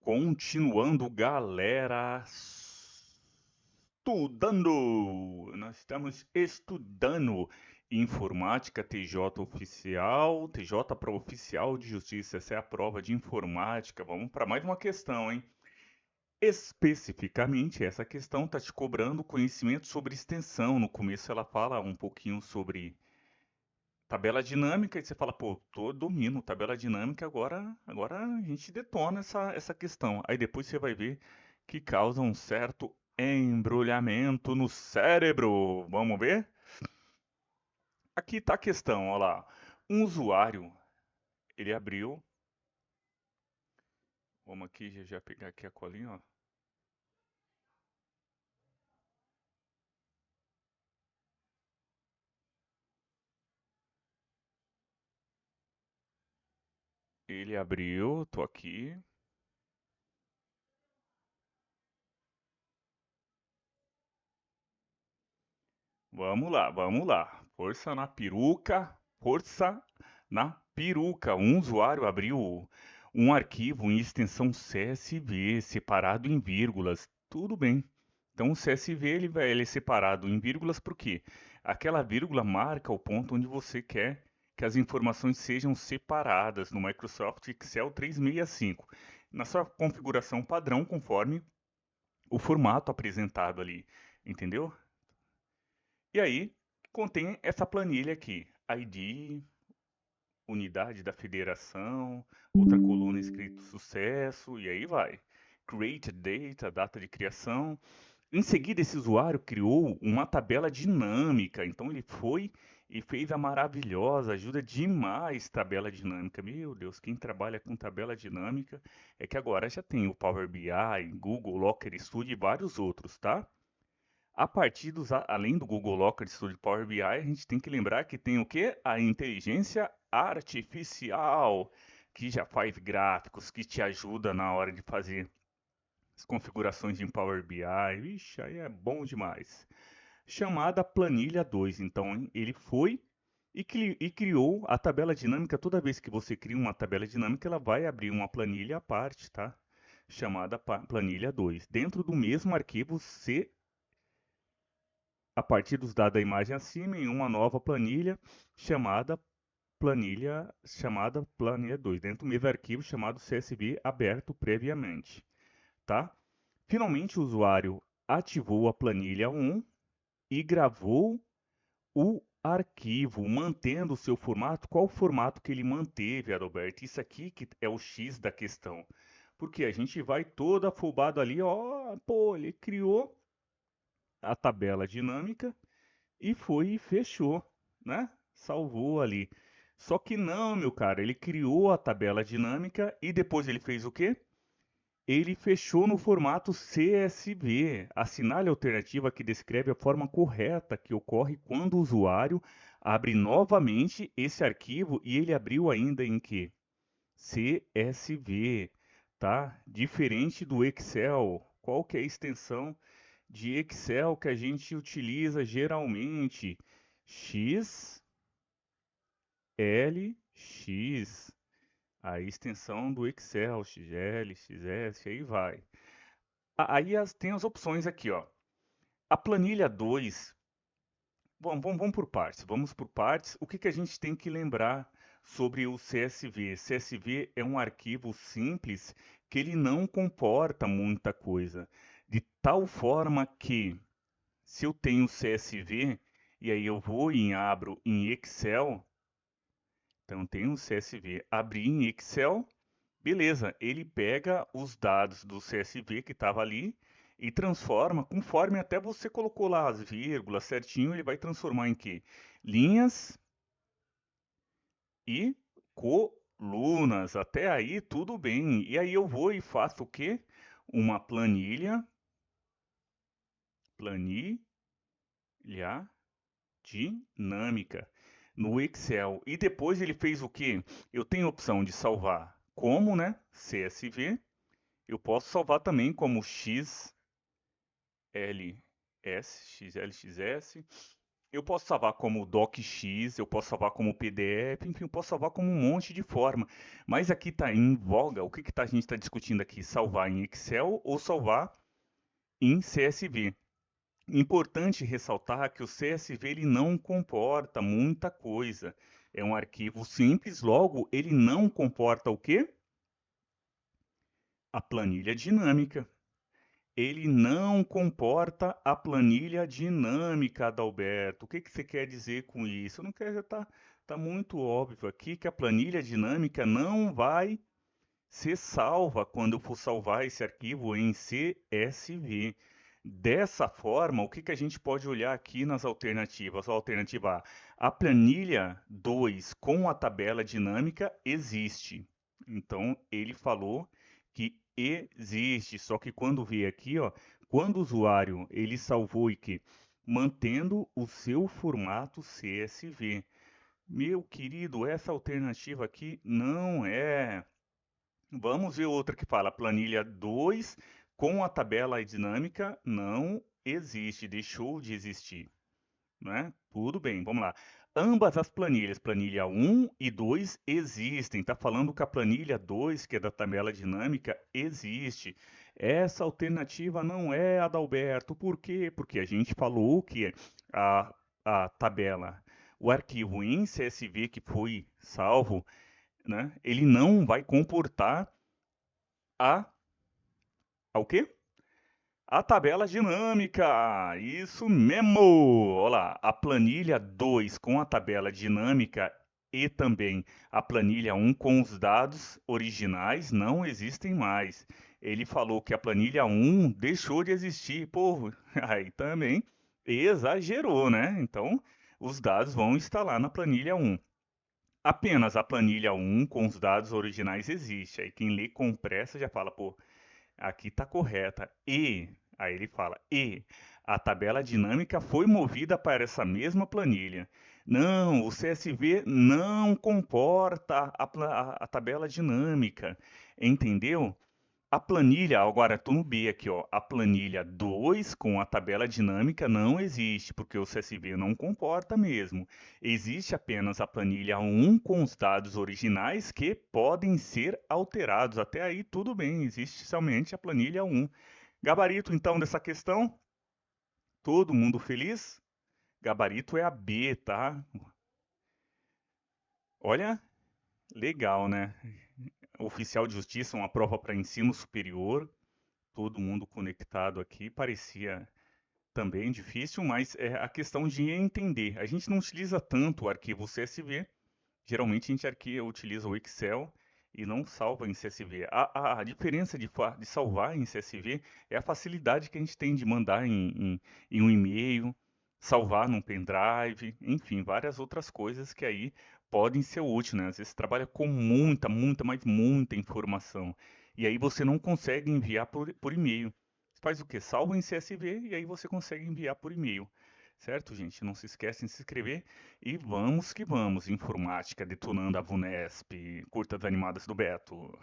Continuando, galera, estudando. Nós estamos estudando informática TJ oficial, TJ para oficial de justiça. Essa é a prova de informática. Vamos para mais uma questão, hein? Especificamente, essa questão está te cobrando conhecimento sobre extensão. No começo ela fala um pouquinho sobre tabela dinâmica e você fala, pô, domino tabela dinâmica, agora a gente detona essa questão. Aí depois você vai ver que causa um certo embrulhamento no cérebro. Vamos ver? Aqui está a questão, olha lá. Um usuário, ele abriu, vamos aqui já pegar aqui a colinha, ó. Ele abriu, tô aqui. Vamos lá, vamos lá. Força na peruca, força na peruca. Um usuário abriu um arquivo em extensão CSV separado em vírgulas. Tudo bem. Então o CSV ele é separado em vírgulas por quê? Aquela vírgula marca o ponto onde você quer que as informações sejam separadas no Microsoft Excel 365, na sua configuração padrão conforme o formato apresentado ali, entendeu? E aí, contém essa planilha aqui, ID, unidade da federação, outra coluna escrito sucesso, e aí vai. Create data, data de criação. Em seguida, esse usuário criou uma tabela dinâmica, então ele foi e fez a maravilhosa, ajuda demais tabela dinâmica. Meu Deus, quem trabalha com tabela dinâmica é que agora já tem o Power BI, Google Locker Studio e vários outros, tá? A partir além do Google Locker Studio Power BI, a gente tem que lembrar que tem o quê? A inteligência artificial, que já faz gráficos, que te ajuda na hora de fazer as configurações em Power BI. Vixe, aí é bom demais. Chamada planilha 2. Então, ele foi e criou a tabela dinâmica. Toda vez que você cria uma tabela dinâmica, ela vai abrir uma planilha à parte, tá? Chamada planilha 2. Dentro do mesmo arquivo C a partir dos dados da imagem acima em uma nova planilha chamada planilha 2, dentro do mesmo arquivo chamado CSV aberto previamente, tá? Finalmente o usuário ativou a planilha 1 e gravou o arquivo, mantendo o seu formato. Qual o formato que ele manteve, Adalberto? Isso aqui que é o X da questão. Porque a gente vai todo afobado ali, ó, pô, ele criou a tabela dinâmica e foi e fechou, né? Salvou ali. Só que não, meu cara, ele criou a tabela dinâmica e depois ele fez o quê? Ele fechou no formato CSV. Assinale a alternativa que descreve a forma correta que ocorre quando o usuário abre novamente esse arquivo e ele abriu ainda em quê? CSV, tá? Diferente do Excel. Qual que é a extensão de Excel que a gente utiliza geralmente? XLX, a extensão do Excel, XL, XS, aí vai. Aí tem as opções aqui, ó. A planilha 2, vamos por partes, vamos por partes. O que que a gente tem que lembrar sobre o CSV? CSV é um arquivo simples que ele não comporta muita coisa, de tal forma que se eu tenho CSV e aí eu vou e abro em Excel, então tem um CSV, abri em Excel, beleza, ele pega os dados do CSV que estava ali e transforma conforme até você colocou lá as vírgulas certinho, ele vai transformar em quê? Linhas e colunas. Até aí tudo bem. E aí eu vou e faço o quê? Uma planilha dinâmica no Excel. E depois ele fez o quê? Eu tenho a opção de salvar como, né? CSV. Eu posso salvar também como XLS, XLXS. Eu posso salvar como docx, eu posso salvar como PDF, enfim, eu posso salvar como um monte de forma. Mas aqui está em voga, o que, a gente está discutindo aqui? Salvar em Excel ou salvar em CSV? Importante ressaltar que o CSV ele não comporta muita coisa. É um arquivo simples, logo ele não comporta o quê? A planilha dinâmica. Ele não comporta a planilha dinâmica, Adalberto. O que, você quer dizer com isso? Eu não quero, tá muito óbvio aqui que a planilha dinâmica não vai ser salva quando eu for salvar esse arquivo em CSV. Dessa forma, o que, a gente pode olhar aqui nas alternativas? A alternativa A planilha 2 com a tabela dinâmica existe. Então, ele falou que existe, só que quando veio aqui, ó, quando o usuário ele salvou e que mantendo o seu formato CSV. Meu querido, essa alternativa aqui não é. Vamos ver outra que fala planilha 2 com a tabela dinâmica não existe, deixou de existir, né? Tudo bem, vamos lá. Ambas as planilhas, planilha 1 e 2 existem. Está falando que a planilha 2, que é da tabela dinâmica, existe. Essa alternativa não é, Adalberto. Por quê? Porque a gente falou que a tabela, o arquivo em CSV que foi salvo, né, ele não vai comportar a, o quê? A tabela dinâmica, isso mesmo! Olha lá, a planilha 2 com a tabela dinâmica e também a planilha 1 com os dados originais não existem mais. Ele falou que a planilha 1 deixou de existir. Pô, aí também exagerou, né? Então, os dados vão estar lá na planilha 1. Apenas a planilha 1 com os dados originais existe. Aí quem lê com pressa já fala, pô, aqui está correta. Aí ele fala, a tabela dinâmica foi movida para essa mesma planilha. Não, o CSV não comporta a tabela dinâmica. Entendeu? A planilha, agora estou no B aqui, ó. A planilha 2 com a tabela dinâmica não existe, porque o CSV não comporta mesmo. Existe apenas a planilha 1 com os dados originais que podem ser alterados. Até aí tudo bem, existe somente a planilha 1. Gabarito então dessa questão? Todo mundo feliz? Gabarito é a B, tá? Olha, legal, né? Oficial de Justiça, uma prova para ensino superior. Todo mundo conectado aqui. Parecia também difícil, mas é a questão de entender. A gente não utiliza tanto o arquivo CSV. Geralmente a gente utiliza o Excel e não salva em CSV. A diferença de salvar em CSV é a facilidade que a gente tem de mandar em um e-mail, salvar num pendrive, enfim, várias outras coisas que aí podem ser úteis, né? Às vezes você trabalha com muita, mas muita informação. E aí você não consegue enviar por e-mail. Você faz o quê? Salva em CSV e aí você consegue enviar por e-mail. Certo, gente? Não se esquecem de se inscrever. E vamos que vamos. Informática detonando a VUNESP. Curtas animadas do Beto.